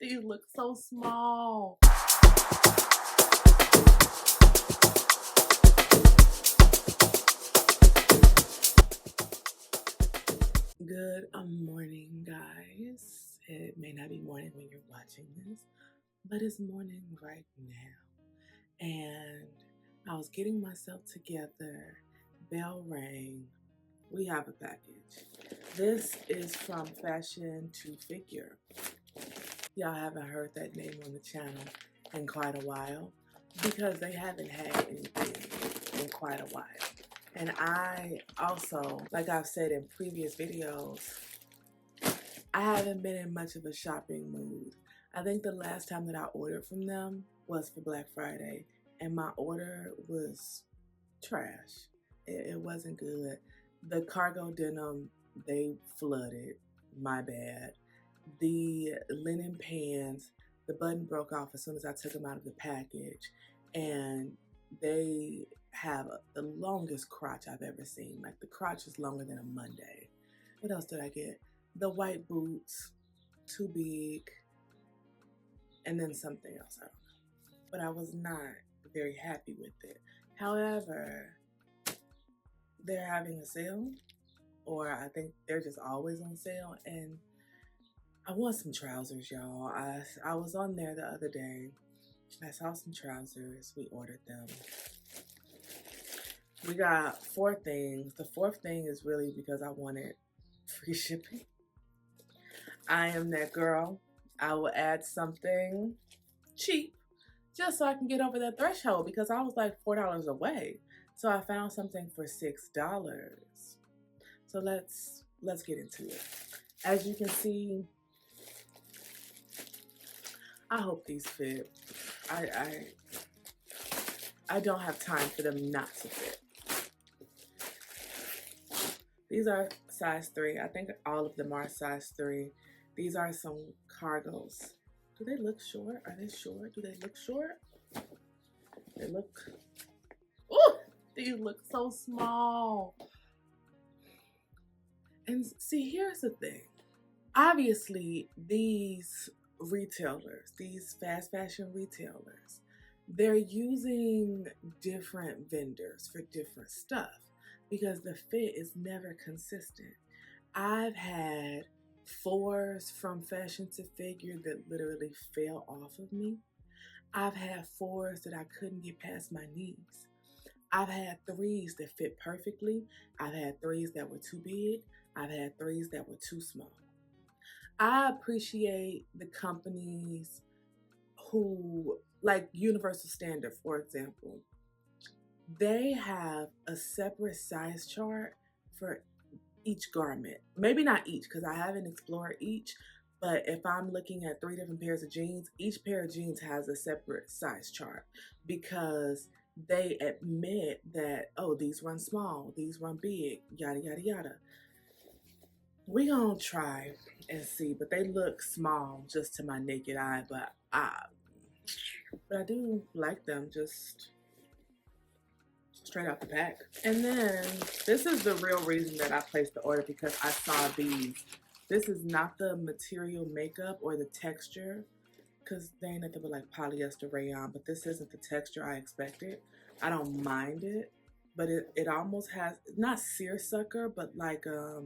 These look so small. Good morning, guys. It may not be morning when you're watching this, but it's morning right now. And I was getting myself together. Bell rang. We have a package. This is from Fashion to Figure. Y'all haven't heard that name on the channel in quite a while because they haven't had anything in quite a while. And I also, like I've said in previous videos, I haven't been in much of a shopping mood. I think the last time that I ordered from them was for Black Friday, and my order was trash. It wasn't good. The cargo denim, they flooded. My bad. The linen pants, the button broke off as soon as I took them out of the package, and they have the longest crotch I've ever seen. Like, the crotch is longer than a Monday. What else did I get? The white boots, too big, and then something else, I don't know. But I was not very happy with it. However, they're having a sale, or I think they're just always on sale, and I want some trousers, y'all. I was on there the other day. I saw some trousers. We ordered them. We got 4 things. The 4th thing is really because I wanted free shipping. I am that girl. I will add something cheap just so I can get over that threshold because I was like $4 away. So I found something for $6. So let's get into it. As you can see, I hope these fit. I don't have time for them not to fit. These are size 3. I think all of them are size 3. These are some cargos. Do they look short? Are they short? Do they look short? They look... Ooh! These look so small. And see, here's the thing. Obviously, these retailers, these fast fashion retailers, they're using different vendors for different stuff because the fit is never consistent. I've had 4s from Fashion to Figure that literally fell off of me. I've had 4s that I couldn't get past my knees. I've had 3s that fit perfectly. I've had 3s that were too big. I've had 3s that were too small. I appreciate the companies who, like Universal Standard, for example, they have a separate size chart for each garment. Maybe not each, because I haven't explored each, but if I'm looking at 3 different pairs of jeans, each pair of jeans has a separate size chart because they admit that, oh, these run small, these run big, yada, yada, yada. We gonna try and see, but they look small just to my naked eye, but I do like them just straight out the pack. And then this is the real reason that I placed the order, because I saw these. This is not the material makeup or the texture, because they ain't nothing but like polyester rayon, but this isn't the texture I expected. I don't mind it, but it almost has, not seersucker, but like a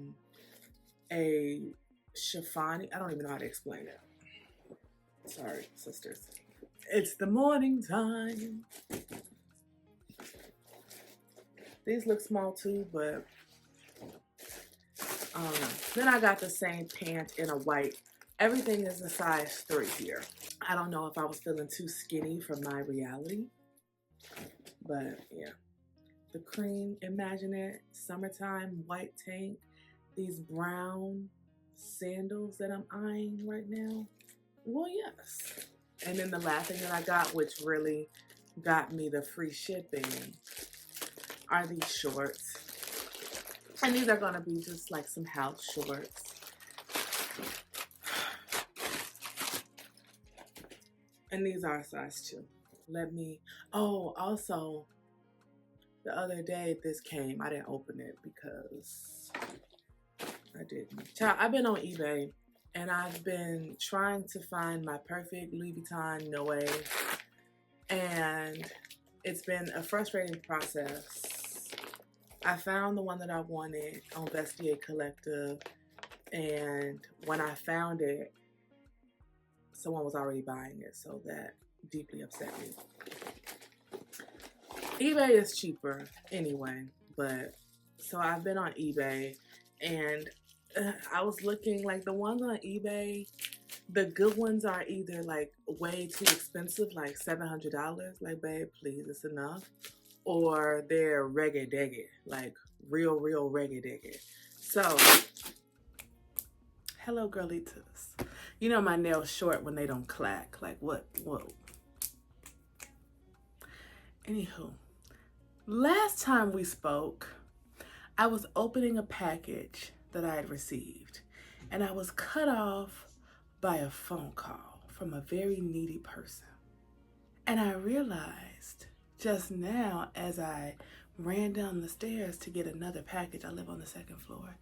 chiffon. I don't even know how to explain it. Sorry, sisters. It's the morning time. These look small too, but I don't know. Then I got the same pant in a white. Everything is a size 3 here. I don't know if I was feeling too skinny for my reality, but yeah. The cream, imagine it, summertime, white tank, these brown sandals that I'm eyeing right now. Well, yes. And then the last thing that I got, which really got me the free shipping, are these shorts. And these are gonna be just like some house shorts. And these are a size 2. Oh, also, the other day this came. I didn't open it because I didn't. Child, I've been on eBay and I've been trying to find my perfect Louis Vuitton Noe, and it's been a frustrating process. I found the one that I wanted on Vestiaire Collective, and when I found it, someone was already buying it, so that deeply upset me. eBay is cheaper anyway, but so I've been on eBay, and I was looking, like, the ones on eBay, the good ones are either like way too expensive, like $700, like, babe, please, it's enough, or they're reggae deggy, like real reggae deggy. So, hello girlitas. You know my nails short when they don't clack. Like, what? Whoa. Anywho, last time we spoke, I was opening a package that I had received, and I was cut off by a phone call from a very needy person. And I realized just now, as I ran down the stairs to get another package, I live on the second floor,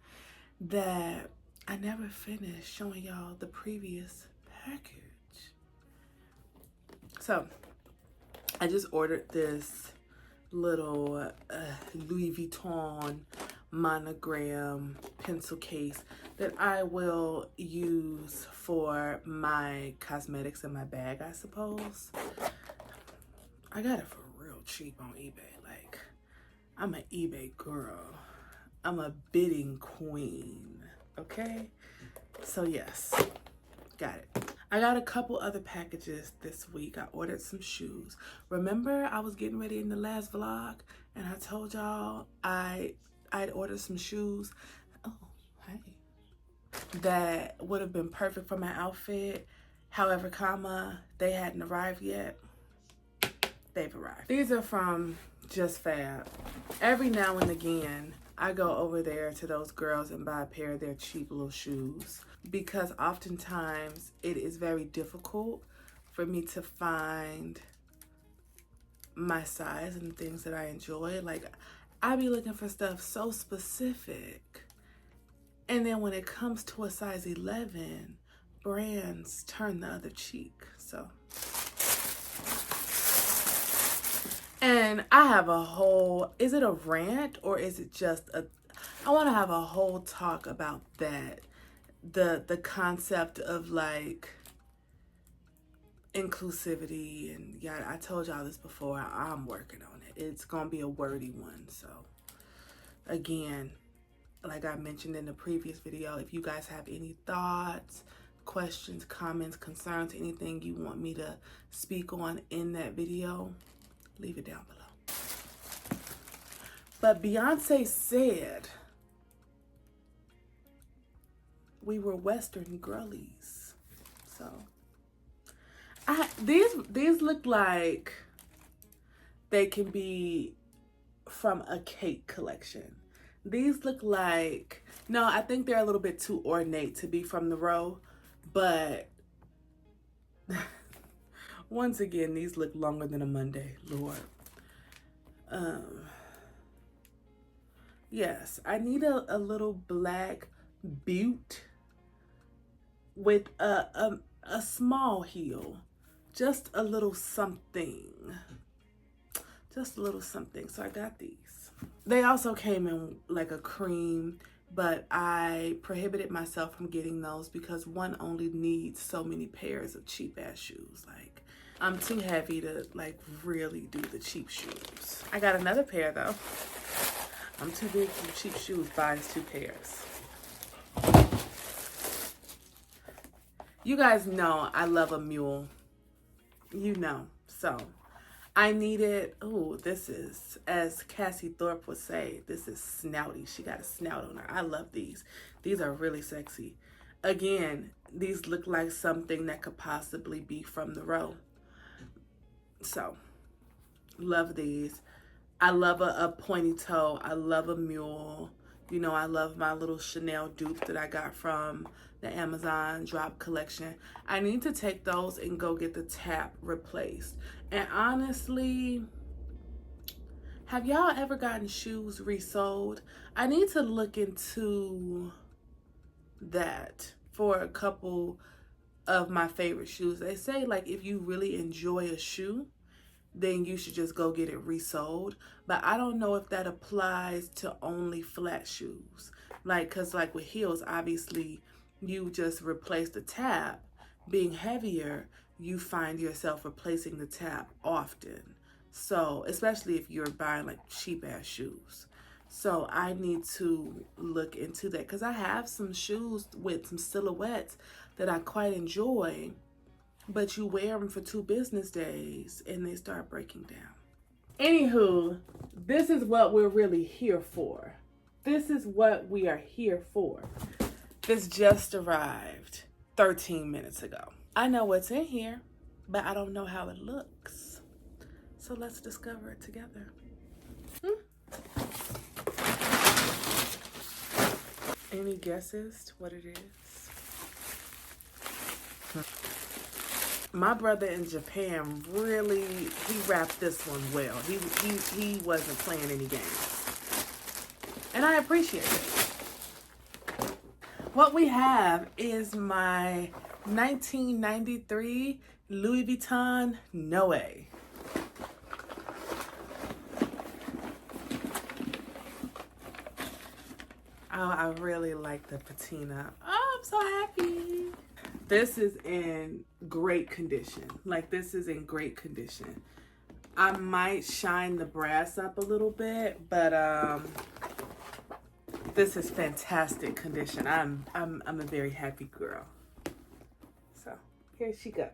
that I never finished showing y'all the previous package. So I just ordered this little Louis Vuitton monogram pencil case that I will use for my cosmetics in my bag, I suppose. I got it for real cheap on eBay. Like, I'm an eBay girl. I'm a bidding queen, okay? So yes, got it. I got a couple other packages this week. I ordered some shoes. Remember, I was getting ready in the last vlog and I told y'all I'd ordered some shoes. Oh, hey. That would have been perfect for my outfit. However, they hadn't arrived yet. They've arrived. These are from Just Fab. Every now and again, I go over there to those girls and buy a pair of their cheap little shoes, because oftentimes it is very difficult for me to find my size and things that I enjoy. Like, I be looking for stuff so specific, and then when it comes to a size 11, brands turn the other cheek. So, and I have a whole, is it a rant or is it just I want to have a whole talk about that. The concept of, like, inclusivity, and yeah, I told y'all this before. I'm working on it. It's gonna be a wordy one. So again, like I mentioned in the previous video, if you guys have any thoughts, questions, comments, concerns, anything you want me to speak on in that video, leave it down below. But Beyonce said we were Western girlies. So these look like they can be from a cake collection. These look like, no, I think they're a little bit too ornate to be from the row, but once again, these look longer than a Monday, Lord. Yes, I need a little black butte with a small heel, just a little something, So I got these. They also came in like a cream, but I prohibited myself from getting those because one only needs so many pairs of cheap ass shoes. Like, I'm too heavy to, like, really do the cheap shoes. I got another pair though. I'm too big for cheap shoes, buys 2 pairs. You guys know I love a mule. You know. So I needed, oh, this is, as Cassie Thorpe would say, this is snouty. She got a snout on her. I love these. These are really sexy. Again, these look like something that could possibly be from the row. So, love these. I love a pointy toe. I love a mule. You know, I love my little Chanel dupe that I got from the Amazon drop collection. I need to take those and go get the tap replaced. And honestly, have y'all ever gotten shoes resold? I need to look into that. for a couple of my favorite shoes. They say like if you really enjoy a shoe, then you should just go get it resold. But I don't know if that applies to only flat shoes. Like, cause like with heels, obviously you just replace the tab. Being heavier, you find yourself replacing the tab often. So, especially if you're buying like cheap ass shoes. So I need to look into that because I have some shoes with some silhouettes that I quite enjoy, but you wear them for 2 business days and they start breaking down. Anywho, this is what we're really here for. This is what we are here for. This just arrived 13 minutes ago. I know what's in here, but I don't know how it looks. So let's discover it together. Any guesses to what it is? My brother in Japan really, he wrapped this one well. He wasn't playing any games. And I appreciate it. What we have is my 1993 Louis Vuitton Noe. Oh, I really like the patina. Oh, I'm so happy. This is in great condition. Like, this is in great condition. I might shine the brass up a little bit, but this is fantastic condition. I'm a very happy girl. So here she goes.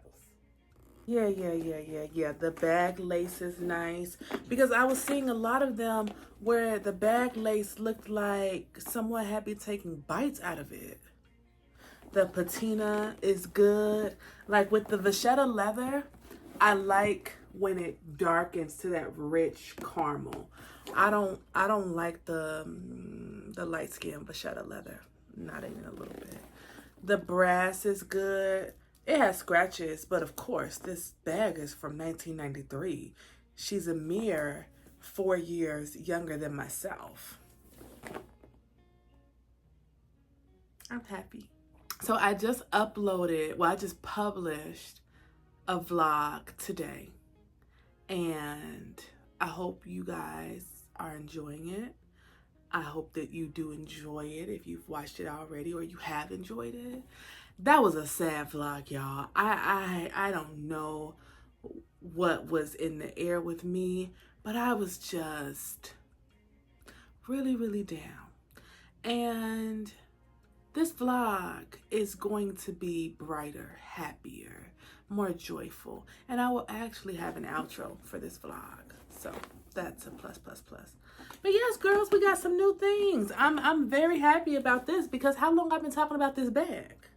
Yeah. The bag lace is nice because I was seeing a lot of them where the bag lace looked like someone had been taking bites out of it. The patina is good. Like with the vachetta leather, I like when it darkens to that rich caramel. I don't like the light skin vachetta leather. Not even a little bit. The brass is good. It has scratches, but of course, this bag is from 1993. She's a mere 4 years younger than myself. I'm happy. So I just published a vlog today, and I hope you guys are enjoying it. I hope that you do enjoy it if you've watched it already or you have enjoyed it. That was a sad vlog, y'all. I don't know what was in the air with me, but I was just really, really down. And this vlog is going to be brighter, happier, more joyful. And I will actually have an outro for this vlog. So that's a plus. But yes, girls, we got some new things. I'm very happy about this because how long I've been talking about this bag?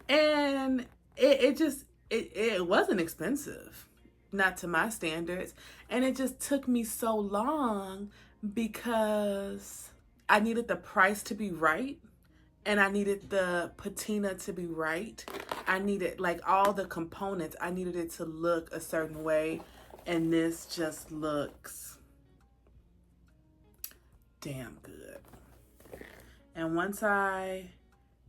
And it wasn't expensive, not to my standards. And it just took me so long because I needed the price to be right. And I needed the patina to be right. I needed like all the components. I needed it to look a certain way. And this just looks damn good. And once I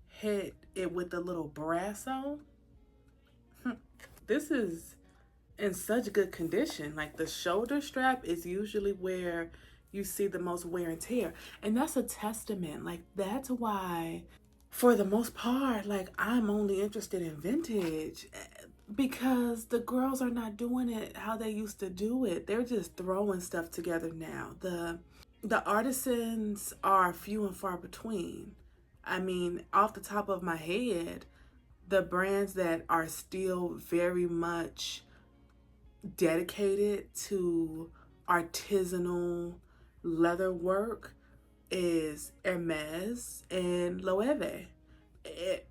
hit it with the little brass on, this is in such good condition. Like the shoulder strap is usually where you see the most wear and tear. And that's a testament. Like that's why, for the most part, like I'm only interested in vintage because the girls are not doing it how they used to do it. They're just throwing stuff together now. The artisans are few and far between. I mean, off the top of my head, the brands that are still very much dedicated to artisanal leather work is Hermes and Loewe.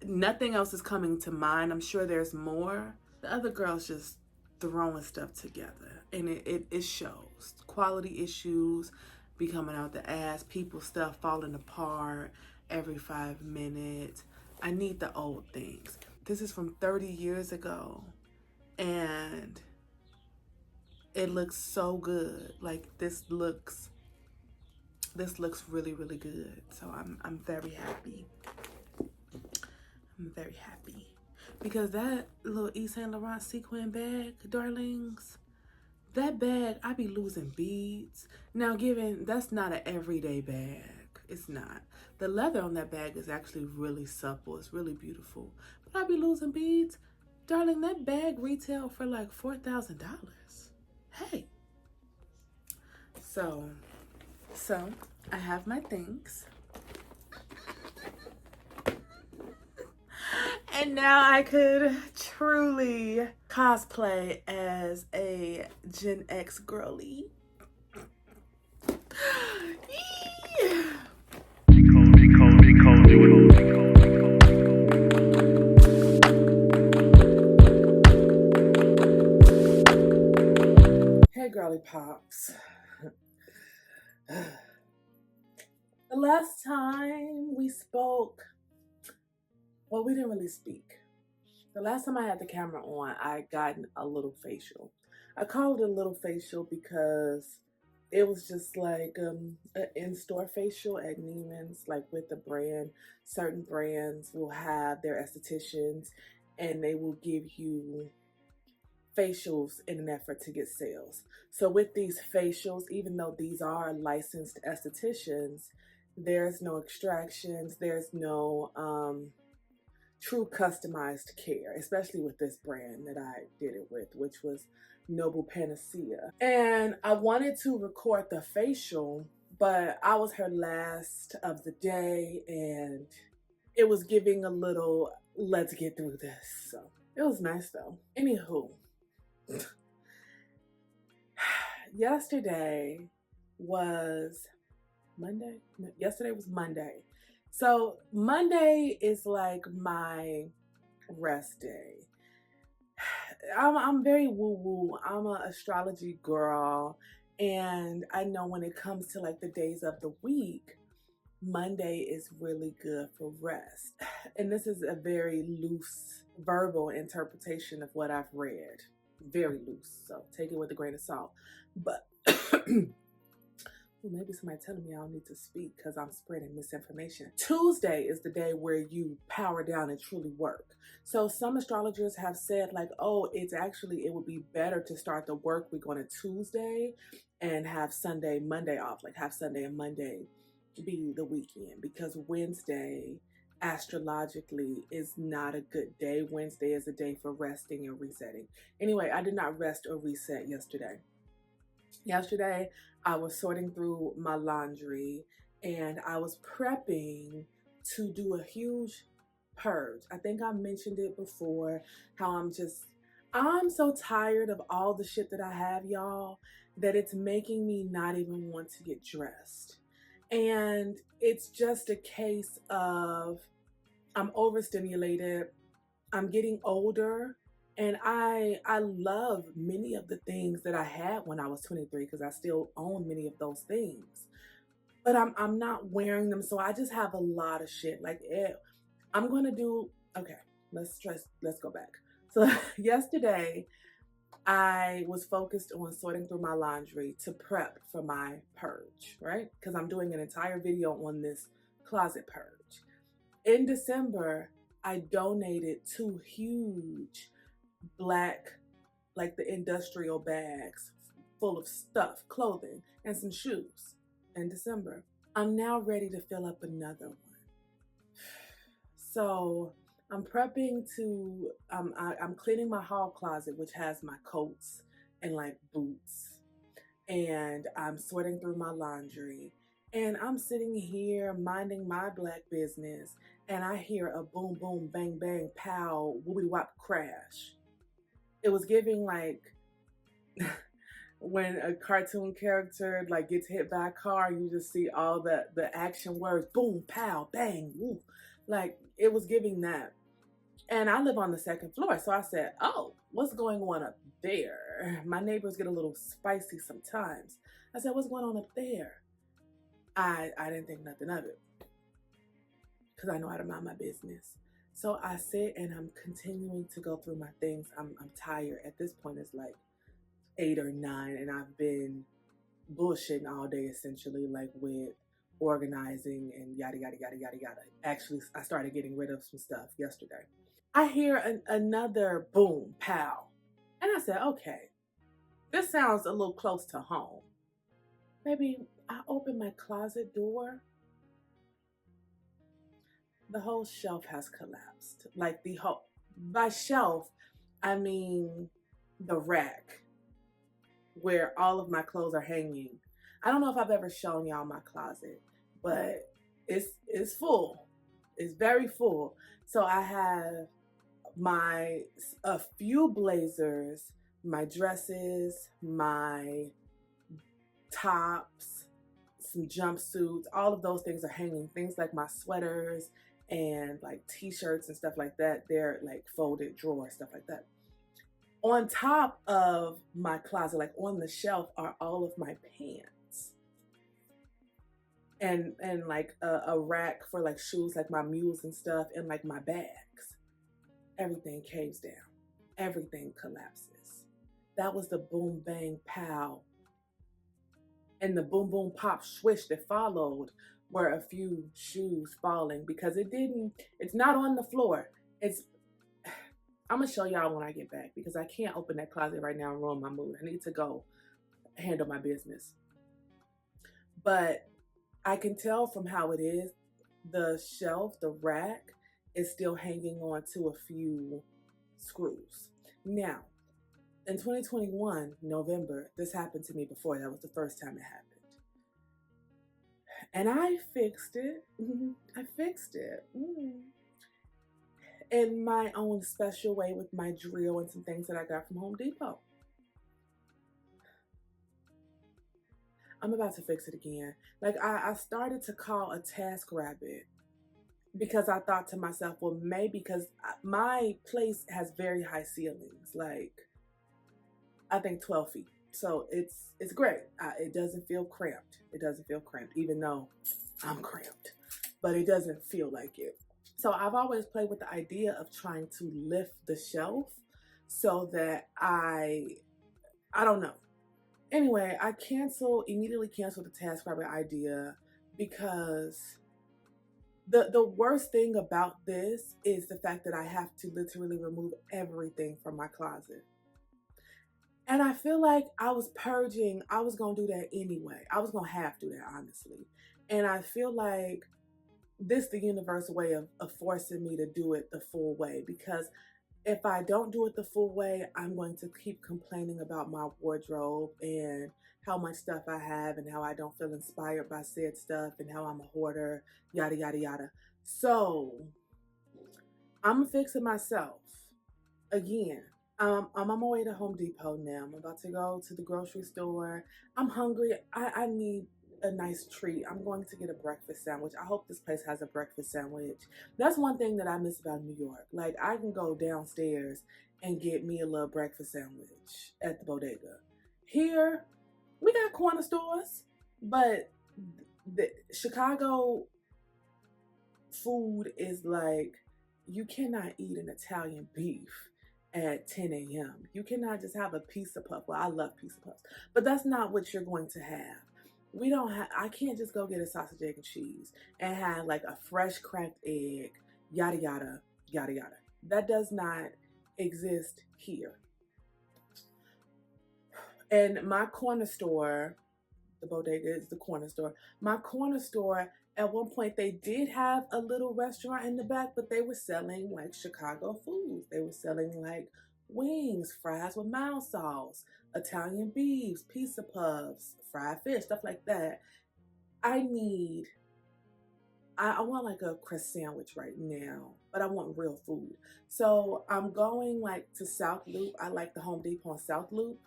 Nothing else is coming to mind. I'm sure there's more. The other girls just throwing stuff together, and it shows. Quality issues be coming out the ass. People stuff falling apart every 5 minutes. I need the old things. This is from 30 years ago, and it looks so good. Like this looks this looks really, really good. So I'm very happy. I'm very happy. Because that little Yves Saint Laurent sequin bag, darlings, that bag, I be losing beads. Now, given that's not an everyday bag. It's not. The leather on that bag is actually really supple. It's really beautiful. But I be losing beads. Darling, that bag retailed for like $4,000. Hey. So I have my things. And now I could truly cosplay as a Gen X girly. Hey girly pops. The last time we spoke, well, we didn't really speak. The last time I had the camera on, I gotten a little facial. I call it a little facial because it was just like an in-store facial at Neiman's, like with the brand. Certain brands will have their estheticians and they will give you facials in an effort to get sales. So with these facials, even though these are licensed estheticians, there's no extractions, there's no true customized care, especially with this brand that I did it with, which was Noble Panacea. And I wanted to record the facial, but I was her last of the day and it was giving a little, let's get through this. So it was nice though. Anywho, yesterday was Monday? No, yesterday was Monday. So Monday is like my rest day. I'm very woo-woo. I'm an astrology girl. And I know when it comes to like the days of the week, Monday is really good for rest. And this is a very loose verbal interpretation of what I've read. Very loose. So take it with a grain of salt. But maybe somebody telling me I don't need to speak because I'm spreading misinformation. Tuesday is the day where you power down and truly work. So some astrologers have said like, oh, it would be better to start the work week on a Tuesday and have Sunday, Monday off, like have Sunday and Monday be the weekend, because Wednesday astrologically is not a good day. Wednesday is a day for resting and resetting. Anyway, I did not rest or reset yesterday. Yesterday, I was sorting through my laundry and I was prepping to do a huge purge. I think I mentioned it before, how I'm so tired of all the shit that I have, y'all, that it's making me not even want to get dressed. And it's just a case of I'm overstimulated, I'm getting older, and I love many of the things that I had when I was 23 because I still own many of those things. But I'm not wearing them, so I just have a lot of shit. Like I'm gonna do okay. Let's go back. So yesterday I was focused on sorting through my laundry to prep for my purge, right? Because I'm doing an entire video on this closet purge. In December, I donated 2 huge black, like the industrial bags full of stuff, clothing, and some shoes in December. I'm now ready to fill up another one. So I'm prepping to, I'm cleaning my hall closet, which has my coats and like boots. And I'm sorting through my laundry. And I'm sitting here minding my black business. And I hear a boom, boom, bang, bang, pow, whoopie wop crash. It was giving like when a cartoon character like gets hit by a car, you just see all the action words, boom, pow, bang, woo. Like it was giving that. And I live on the 2nd floor. So I said, oh, what's going on up there? My neighbors get a little spicy sometimes. I said, what's going on up there? I didn't think nothing of it because I know how to mind my business. So I sit and I'm continuing to go through my things. I'm tired. At this point, it's like 8 or 9 and I've been bullshitting all day essentially, like with organizing and yada, yada, yada, yada, yada. Actually, I started getting rid of some stuff yesterday. I hear another boom, pow. And I said, okay, this sounds a little close to home. Maybe I open my closet door. The whole shelf has collapsed. Like the whole, by shelf, I mean the rack where all of my clothes are hanging. I don't know if I've ever shown y'all my closet, but it's full. It's very full. So I have my a few blazers, my dresses, my tops, some jumpsuits, all of those things are hanging. Things like my sweaters and like t-shirts and stuff like that, they're like folded drawers, stuff like that. On top of my closet, like on the shelf, are all of my pants and like a rack for like shoes, like my mules and stuff, and like my bags. Everything caves down. Everything collapses. That was the boom, bang, pow. And the boom, boom, pop, swish that followed were a few shoes falling because it's not on the floor. I'm going to show y'all when I get back because I can't open that closet right now and ruin my mood. I need to go handle my business. But I can tell from how it is, the shelf, the rack, is still hanging on to a few screws. Now, in 2021, November, this happened to me before. That was the first time it happened. And I fixed it. I fixed it. In my own special way with my drill and some things that I got from Home Depot. I'm about to fix it again. Like I started to call a TaskRabbit because I thought to myself, well, maybe because my place has very high ceilings, like I think 12 feet. So it's great. It doesn't feel cramped. It doesn't feel cramped, even though I'm cramped, but it doesn't feel like it. So I've always played with the idea of trying to lift the shelf so that I don't know. Anyway, I immediately canceled the TaskRabbit idea because the worst thing about this is the fact that I have to literally remove everything from my closet. And I feel like I was purging. I was going to do that anyway. I was going to have to do that, honestly. And I feel like this is the universe way of forcing me to do it the full way, because if I don't do it the full way, I'm going to keep complaining about my wardrobe and how much stuff I have and how I don't feel inspired by said stuff and how I'm a hoarder, yada, yada, yada. So I'm fixing myself again. I'm on my way to Home Depot now. I'm about to go to the grocery store. I'm hungry. I need a nice treat. I'm going to get a breakfast sandwich. I hope this place has a breakfast sandwich. That's one thing that I miss about New York. Like, I can go downstairs and get me a little breakfast sandwich at the bodega. Here, we got corner stores, but the Chicago food is like, you cannot eat an Italian beef at 10 a.m. You cannot just have a pizza puff. Well, I love pizza puffs, but that's not what you're going to have. I can't just go get a sausage, egg, and cheese and have like a fresh cracked egg, yada, yada, yada, yada. That does not exist here. And my corner store, the bodega is the corner store. My corner store, at one point, they did have a little restaurant in the back, but they were selling like Chicago foods. They were selling like wings, fries with mild sauce, Italian beefs, pizza puffs, fried fish, stuff like that. I want like a crust sandwich right now, but I want real food. So I'm going like to South Loop. I like the Home Depot on South Loop.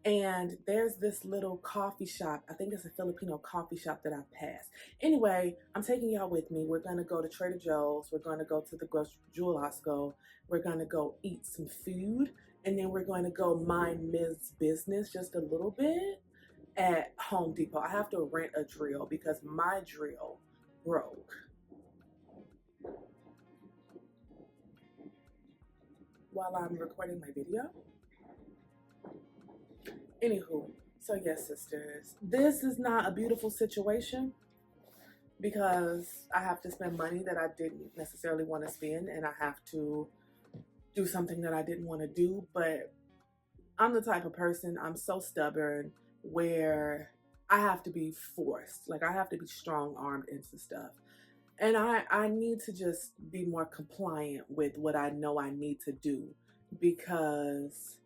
And there's this little coffee shop. I think it's a Filipino coffee shop that I've passed. Anyway, I'm taking y'all with me. We're going to go to Trader Joe's. We're going to go to the Jewel Osco. We're going to go eat some food. And then we're going to go mind Ms. business just a little bit at Home Depot. I have to rent a drill because my drill broke. While I'm recording my video. Anywho, so yes, sisters, this is not a beautiful situation. because I have to spend money that I didn't necessarily want to spend, and I have to do something that I didn't want to do. But I'm the type of person, I'm so stubborn where I have to be forced. Like I have to be strong armed into stuff. And I need to just be more compliant with what I know I need to do because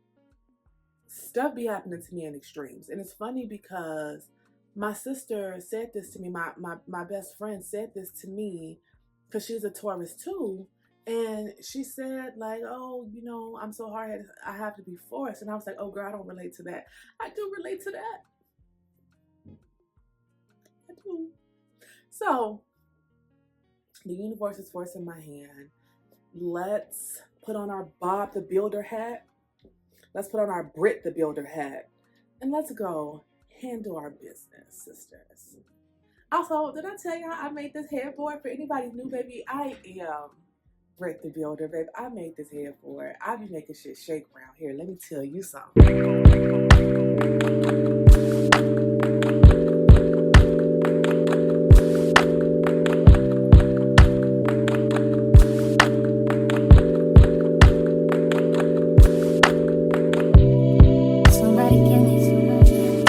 stuff be happening to me in extremes. And it's funny because my sister said this to me, my best friend said this to me because she's a Taurus too. And she said, like, oh, you know, I'm so hard headed, I have to be forced. And I was like, oh, girl, I don't relate to that. I do relate to that. I do. So the universe is forcing my hand. Let's put on our Bob the Builder hat. Let's put on our Brit the Builder hat. And let's go handle our business, sisters. Also, did I tell y'all I made this headboard? For anybody new, baby, I am Britt the Builder, baby. I made this headboard. I be making shit shake around here. Let me tell you something.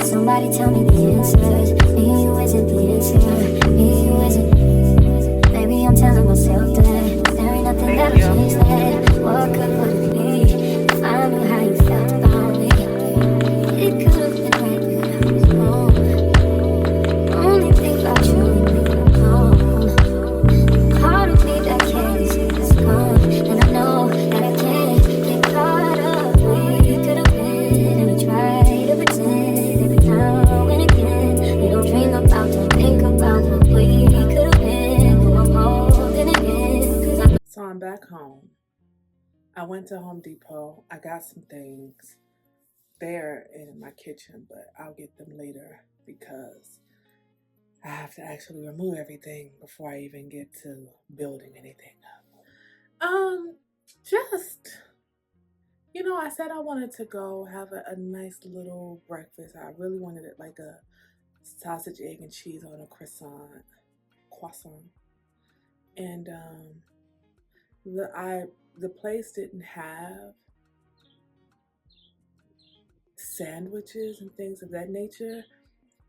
Somebody tell me the answers. Me and you isn't the answer. Me and you isn't. Maybe I'm telling myself that there ain't nothing that'll change that. What could it be? If I knew how you felt about me, it could have been right when I was wrong. Only think about you and me alone. Part of me that can't see is gone, and I know that I can't get caught up. We could have been, and we tried to pretend. Now and again, we don't dream about, don't think about what we could have been. No, I'm holding it in. So I'm back home. I went to Home Depot. I got some things there in my kitchen, but I'll get them later because I have to actually remove everything before I even get to building anything up. Just, you know, I said I wanted to go have a nice little breakfast. I really wanted it like a sausage, egg, and cheese on a croissant. And the place didn't have sandwiches and things of that nature.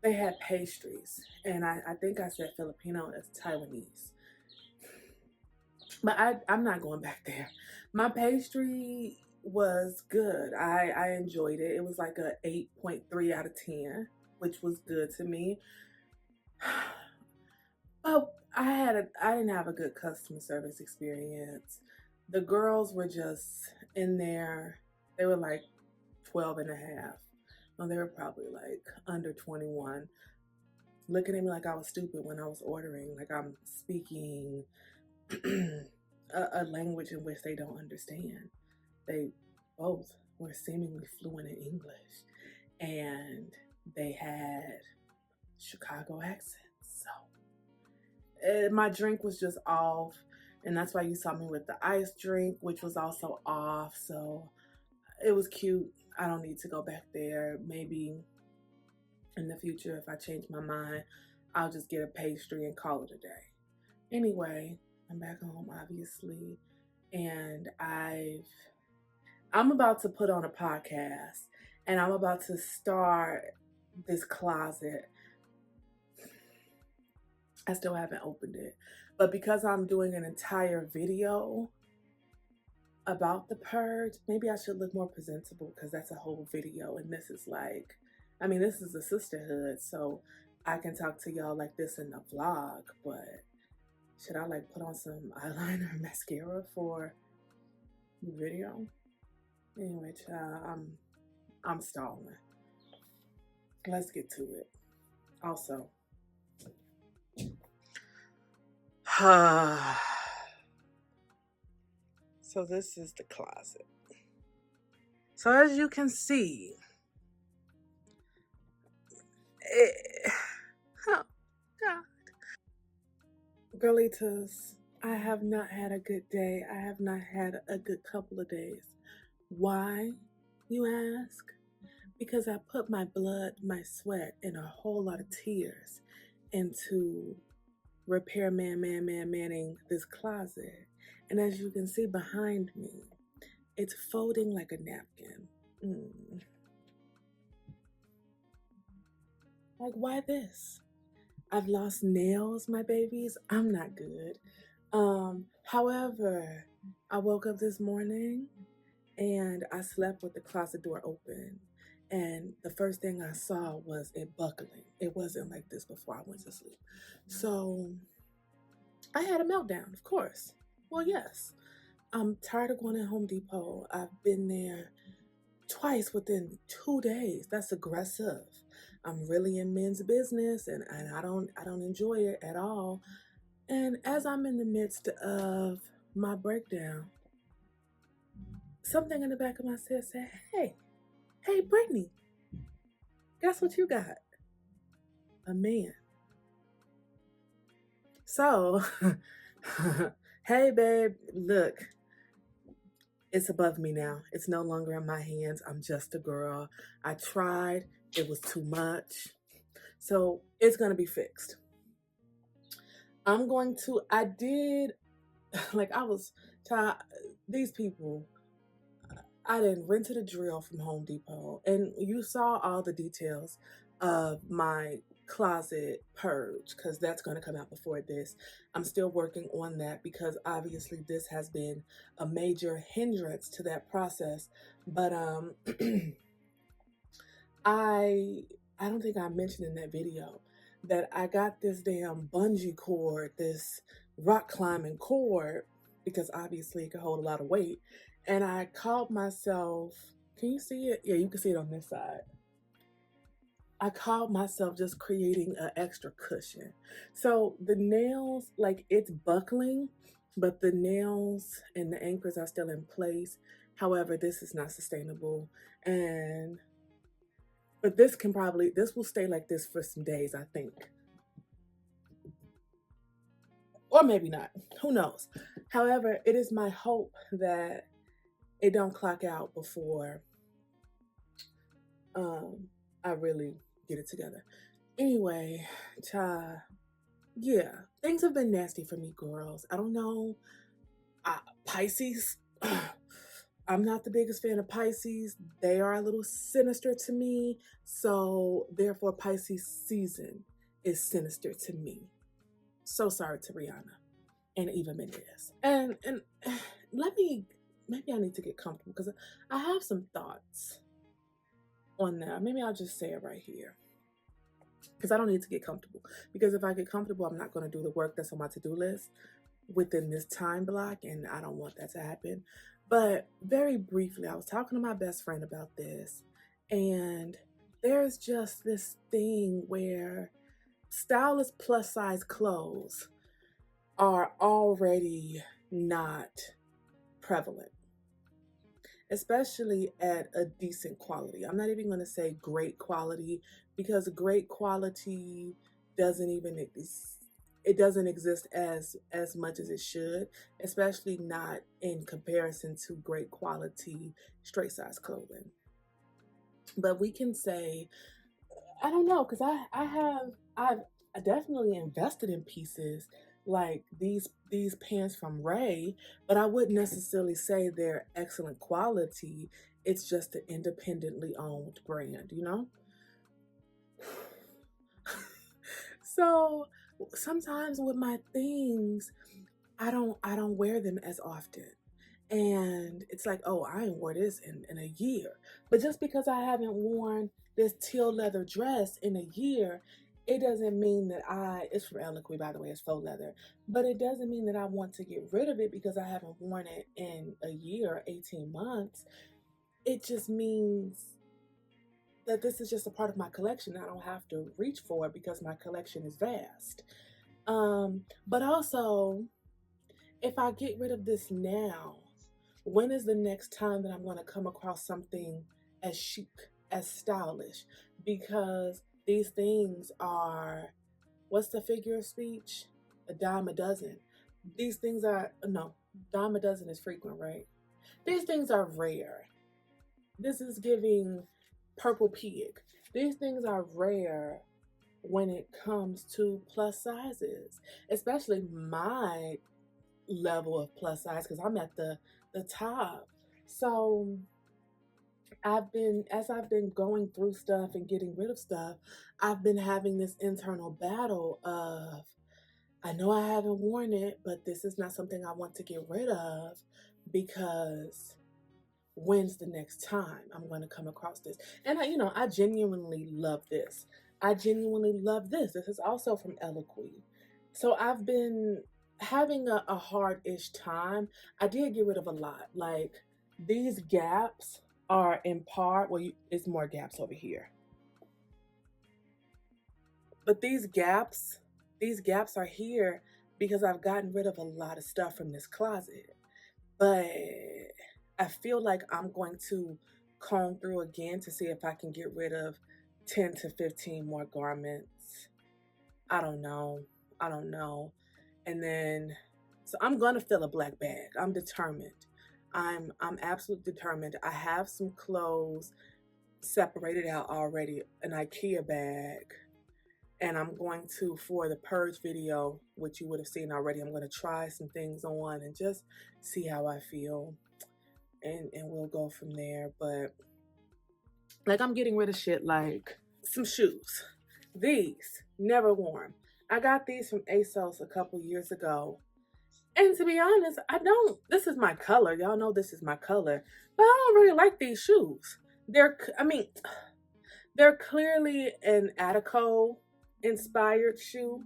They had pastries, and I think I said Filipino as Taiwanese. But I'm not going back there. My pastry was good. I enjoyed it. It was like a 8.3 out of 10, which was good to me. But I didn't have a good customer service experience. The girls were just in there. They were like 12 and a half. No, they were probably like under 21, looking at me like I was stupid when I was ordering, like I'm speaking a language in which they don't understand. They both were seemingly fluent in English, and they had Chicago accents. So my drink was just off, and that's why you saw me with the ice drink, which was also off. So it was cute. I don't need to go back there. Maybe in the future, if I change my mind, I'll just get a pastry and call it a day. Anyway, I'm back home, obviously, and I'm about to put on a podcast, and I'm about to start this closet. I still haven't opened it, but because I'm doing an entire video about the purge, maybe I should look more presentable because that's a whole video, and this is like, I mean, this is a sisterhood, so I can talk to y'all like this in the vlog, but should I like put on some eyeliner or mascara for the video? Anyway, child, I'm stalling. Let's get to it. Also, so this is the closet. So as you can see, oh God, girlitas, I have not had a good day. I have not had a good couple of days. Why, you ask? Because I put my blood, my sweat, and a whole lot of tears into manning this closet. And as you can see behind me, it's folding like a napkin. Like, why this? I've lost nails, my babies. I'm not good. However, I woke up this morning and I slept with the closet door open. And the first thing I saw was it buckling. It wasn't like this before I went to sleep. So I had a meltdown, of course. Well, yes. I'm tired of going to Home Depot. I've been there twice within 2 days. That's aggressive. I'm really in men's business and I don't enjoy it at all. And as I'm in the midst of my breakdown, something in the back of my head said, hey, Brittney, guess what you got? A man. So, hey, babe, look, it's above me now. It's no longer in my hands. I'm just a girl. I tried. It was too much. So it's going to be fixed. I did, like I was tired. These people, I didn't rent a drill from Home Depot. And you saw all the details of my closet purge because that's going to come out before this. I'm still working on that because obviously this has been a major hindrance to that process. But I don't think I mentioned in that video that I got this damn bungee cord, this rock climbing cord, because obviously it can hold a lot of weight. And I caught myself, can you see it? Yeah, you can see it on this side. I caught myself just creating an extra cushion. So the nails, like it's buckling, but the nails and the anchors are still in place. However, this is not sustainable. But this will stay like this for some days, I think. Or maybe not, who knows? However, it is my hope that it don't clock out before I really get it together. Anyway, yeah, things have been nasty for me, girls. I don't know. Pisces, I'm not the biggest fan of Pisces. They are a little sinister to me. So therefore Pisces season is sinister to me. So sorry to Rihanna and Eva Mendes. And maybe I need to get comfortable because I have some thoughts on that. Maybe I'll just say it right here because I don't need to get comfortable. Because if I get comfortable, I'm not going to do the work that's on my to-do list within this time block, and I don't want that to happen. But very briefly, I was talking to my best friend about this, and there's just this thing where stylish plus size clothes are already not prevalent, especially at a decent quality. I'm not even going to say great quality because great quality doesn't exist as much as it should, especially not in comparison to great quality straight size clothing. But we can say, I don't know, because I've definitely invested in pieces like these pants from Ray, but I wouldn't necessarily say they're excellent quality. It's just an independently owned brand, you know? So sometimes with my things, I don't wear them as often. And it's like, oh, I ain't wore this in a year. But just because I haven't worn this teal leather dress in a year, it doesn't mean that it's from Eloquy, by the way, it's faux leather. But it doesn't mean that I want to get rid of it because I haven't worn it in a year, 18 months. It just means that this is just a part of my collection. I don't have to reach for it because my collection is vast. But also, if I get rid of this now, when is the next time that I'm going to come across something as chic, as stylish? Because these things are, what's the figure of speech? A dime a dozen. These things are, no, dime a dozen is frequent, right? These things are rare. This is giving purple pig. These things are rare when it comes to plus sizes, especially my level of plus size, because I'm at the top. So as I've been going through stuff and getting rid of stuff, I've been having this internal battle of, I know I haven't worn it, but this is not something I want to get rid of, because when's the next time I'm going to come across this? And I genuinely love this. I genuinely love this. This is also from Eloquy. So I've been having a hard-ish time. I did get rid of a lot. Like, these gaps are in part, well, it's more gaps over here. But these gaps are here because I've gotten rid of a lot of stuff from this closet. But I feel like I'm going to comb through again to see if I can get rid of 10 to 15 more garments. I don't know. And then, so I'm going to fill a black bag. I'm determined. I'm absolutely determined. I have some clothes separated out already, an IKEA bag. And I'm going to, for the purge video, which you would have seen already, I'm going to try some things on and just see how I feel. And we'll go from there. But like, I'm getting rid of shit like some shoes. These, never worn. I got these from ASOS a couple years ago. And to be honest, this is my color. Y'all know this is my color. But I don't really like these shoes. They're clearly an Attico inspired shoe.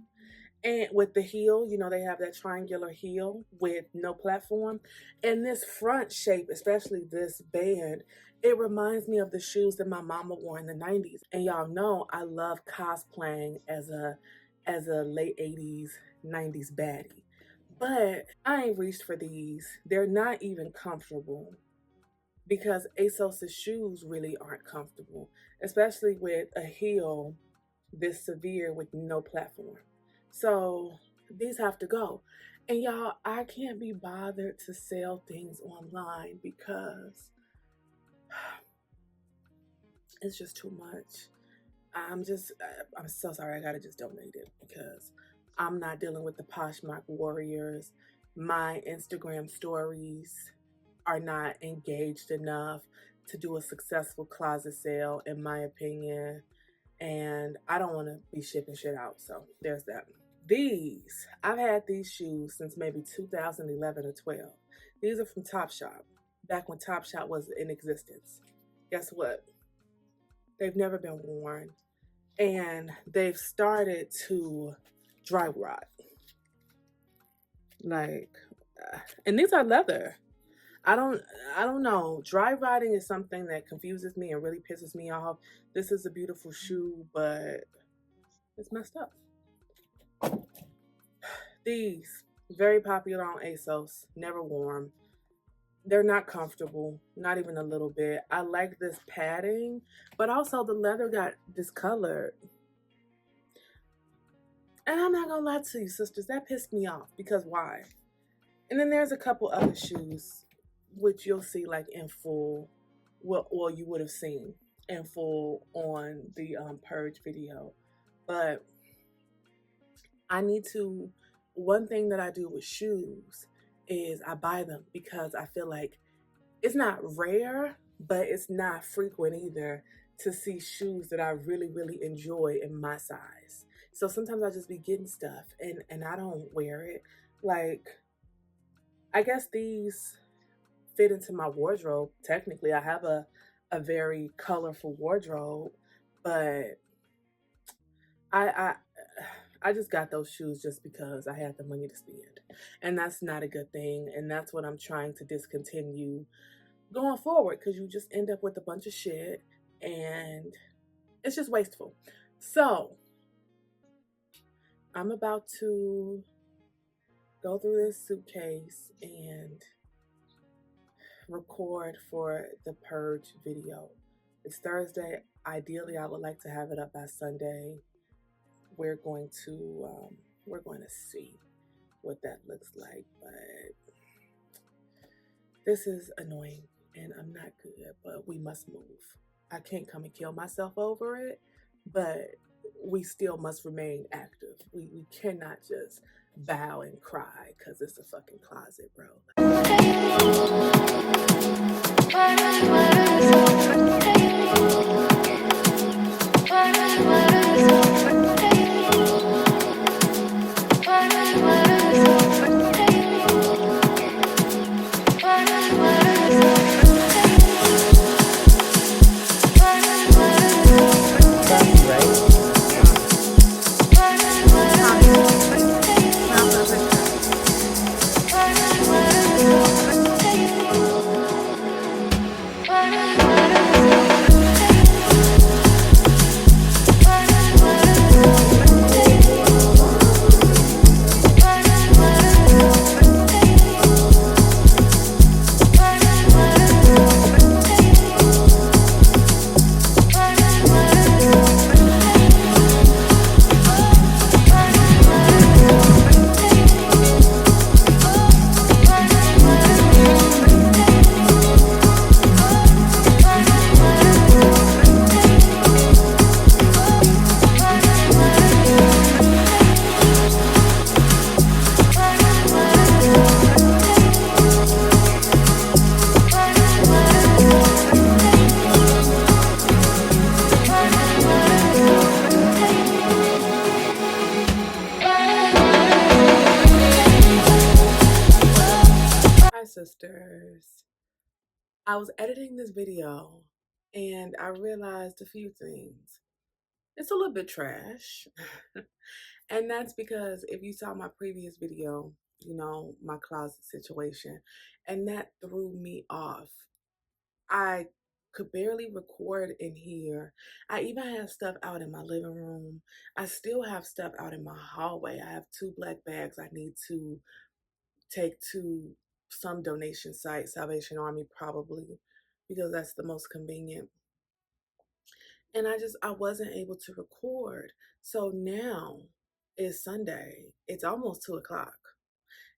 And with the heel, they have that triangular heel with no platform. And this front shape, especially this band, it reminds me of the shoes that my mama wore in the 90s. And y'all know I love cosplaying as a late 80s, 90s baddie. But I ain't reached for these. They're not even comfortable, because ASOS's shoes really aren't comfortable, especially with a heel this severe with no platform. So these have to go. And y'all, I can't be bothered to sell things online because it's just too much. I'm so sorry. I gotta just donate it because I'm not dealing with the Poshmark warriors. My Instagram stories are not engaged enough to do a successful closet sale, in my opinion. And I don't want to be shipping shit out. So there's that. I've had these shoes since maybe 2011 or 12. These are from Topshop, back when Topshop was in existence. Guess what? They've never been worn. And they've started to dry rot. Like, and these are leather. I don't know. Dry rotting is something that confuses me and really pisses me off. This is a beautiful shoe, but it's messed up. These, very popular on ASOS, never worn. They're not comfortable, not even a little bit. I like this padding, but also the leather got discolored. And I'm not gonna lie to you, sisters, that pissed me off, because why? And then there's a couple other shoes which you'll see like in full, well, you would have seen in full on the purge video. But one thing that I do with shoes is I buy them because I feel like it's not rare, but it's not frequent either to see shoes that I really, really enjoy in my size. So sometimes I just be getting stuff and I don't wear it. Like, I guess these fit into my wardrobe. Technically, I have a very colorful wardrobe, but I just got those shoes just because I had the money to spend. And that's not a good thing. And that's what I'm trying to discontinue going forward, because you just end up with a bunch of shit and it's just wasteful. So I'm about to go through this suitcase and record for the purge video. It's Thursday. Ideally, I would like to have it up by Sunday. We're going to see what that looks like, but this is annoying and I'm not good, but we must move. I can't come and kill myself over it, but we still must remain active. We cannot just bow and cry because it's a fucking closet, bro. Sisters, I was editing this video and I realized a few things. It's a little bit trash. And that's because if you saw my previous video, you know, my closet situation, and that threw me off. I could barely record in here. I even have stuff out in my living room. I still have stuff out in my hallway. I have 2 black bags I need to take to some donation site, Salvation Army probably, because that's the most convenient. And I wasn't able to record. So now is Sunday. It's almost 2 o'clock.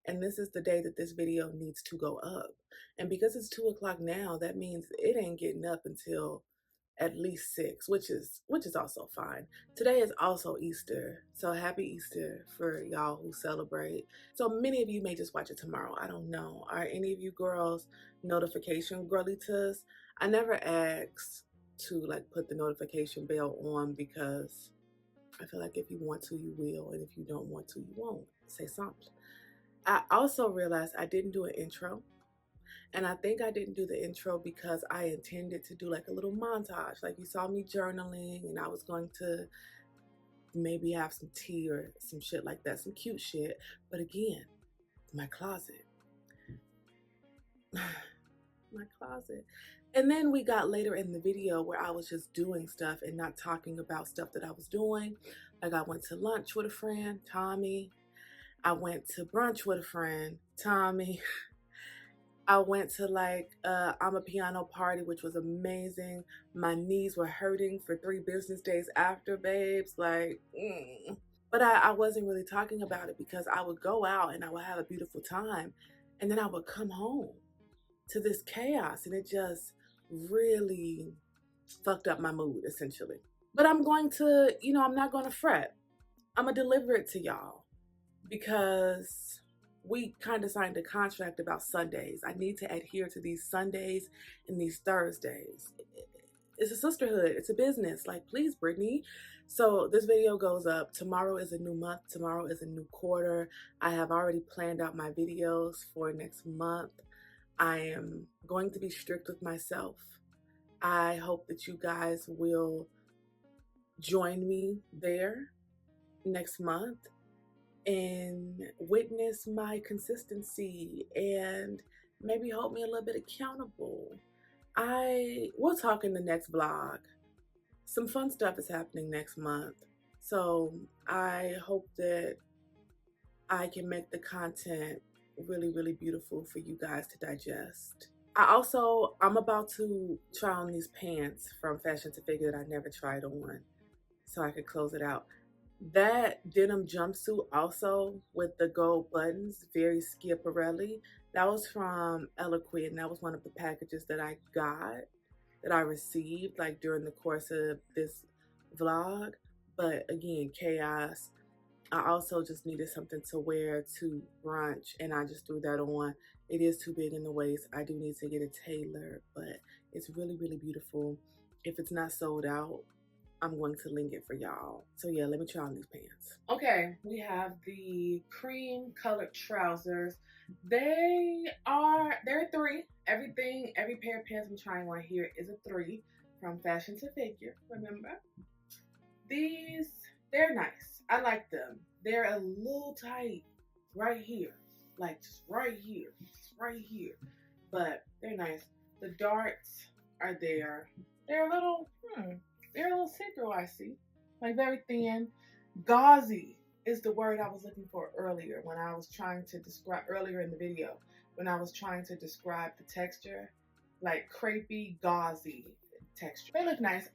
And this is the day that this video needs to go up. And because it's 2 o'clock now, that means it ain't getting up until at least 6, which is also fine. Today is also Easter, so happy Easter for y'all who celebrate. So many of you may just watch it tomorrow. I don't know. Are any of you girls notification girlitas? I never asked to like put the notification bell on because I feel like if you want to, you will, and if you don't want to, you won't. Say something. I also realized I didn't do an intro. And I think I didn't do the intro because I intended to do like a little montage. Like you saw me journaling and I was going to maybe have some tea or some shit like that, some cute shit. But again, my closet. My closet. And then we got later in the video where I was just doing stuff and not talking about stuff that I was doing. Like I went to lunch with a friend, Tommy. I went to brunch with a friend, Tommy. I went to like I'm a piano party, which was amazing. My knees were hurting for 3 business days after, babes. Like, But I wasn't really talking about it because I would go out and I would have a beautiful time. And then I would come home to this chaos and it just really fucked up my mood, essentially. But I'm going to, I'm not going to fret. I'm going to deliver it to y'all because we kind of signed a contract about Sundays. I need to adhere to these Sundays and these Thursdays. It's a sisterhood. It's a business. Like, please, Brittney. So this video goes up. Tomorrow is a new month. Tomorrow is a new quarter. I have already planned out my videos for next month. I am going to be strict with myself. I hope that you guys will join me there next month and witness my consistency and maybe hold me a little bit accountable. We'll talk in the next vlog. Some fun stuff is happening next month. So I hope that I can make the content really, really beautiful for you guys to digest. I'm about to try on these pants from Fashion to Figure that I never tried on so I could close it out. That denim jumpsuit also with the gold buttons, very Schiaparelli, that was from Eloquent, and that was one of the packages that I got, that I received like during the course of this vlog. but again, chaos. I also just needed something to wear to brunch, and I just threw that on. It is too big in the waist. I do need to get it tailored, but it's really, really beautiful. If it's not sold out, I'm going to link it for y'all. So yeah, let me try on these pants. Okay, we have the cream colored trousers. They're three. Every pair of pants I'm trying on here is a three, from fashion to figure, remember? These, they're nice. I like them. They're a little tight right here. Like just right here. Just right here. But they're nice. The darts are there. They're a little, they're a little see-through, I see. Like very thin. Gauzy is the word I was looking for earlier when I was trying to describe, earlier in the video, when I was trying to describe the texture. Like crepey, gauzy texture. They look nice.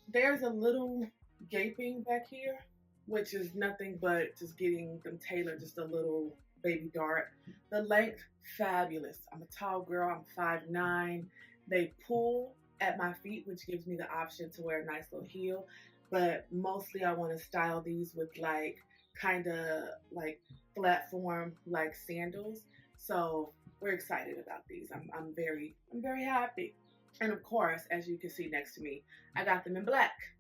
There's a little gaping back here, which is nothing but just getting them tailored, just a little baby dart. The length, fabulous. I'm a tall girl, I'm 5'9". They pull at my feet, which gives me the option to wear a nice little heel, but mostly I want to style these with like kind of like platform like sandals. So we're excited about these. I'm very happy. And of course, as you can see next to me, I got them in black.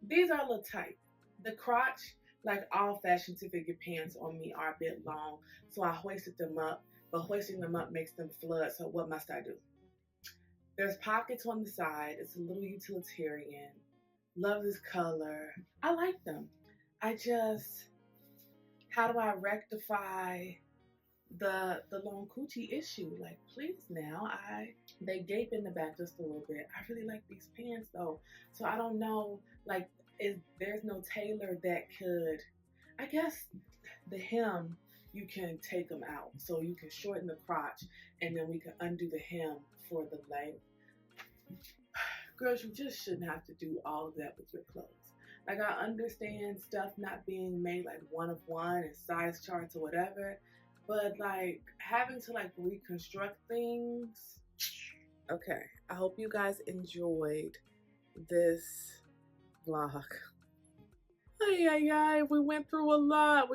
These are a little tight. The crotch, like all fashion to figure pants on me, are a bit long, so I hoisted them up, but hoisting them up makes them flood, so what must I do? There's pockets on the side. It's a little utilitarian. Love this color. I like them. How do I rectify the long coochie issue? Like, please now, they gape in the back just a little bit. I really like these pants though, so I don't know, like, there's no tailor that could, I guess the hem, you can take them out, so you can shorten the crotch, and then we can undo the hem for the length. Girls, you just shouldn't have to do all of that with your clothes. Like, I understand stuff not being made like one of one and size charts or whatever, but like having to like reconstruct things. Okay, I hope you guys enjoyed this vlog. We went through a lot.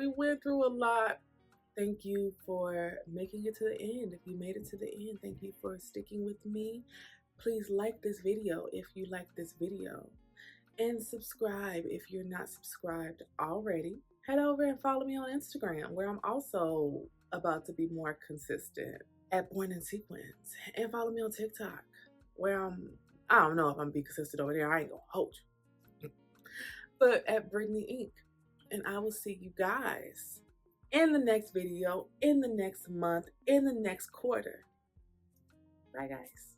Thank you for making it to the end. If you made it to the end, thank you for sticking with me. Please like this video if you like this video, and subscribe if you're not subscribed already. Head over and follow me on Instagram, where I'm also about to be more consistent at Born in Sequence. And follow me on TikTok, where I don't know if I'm gonna be consistent over there. I ain't gonna hold you. But at Brittneyinc. And I will see you guys in the next video, in the next month, in the next quarter. Bye, guys.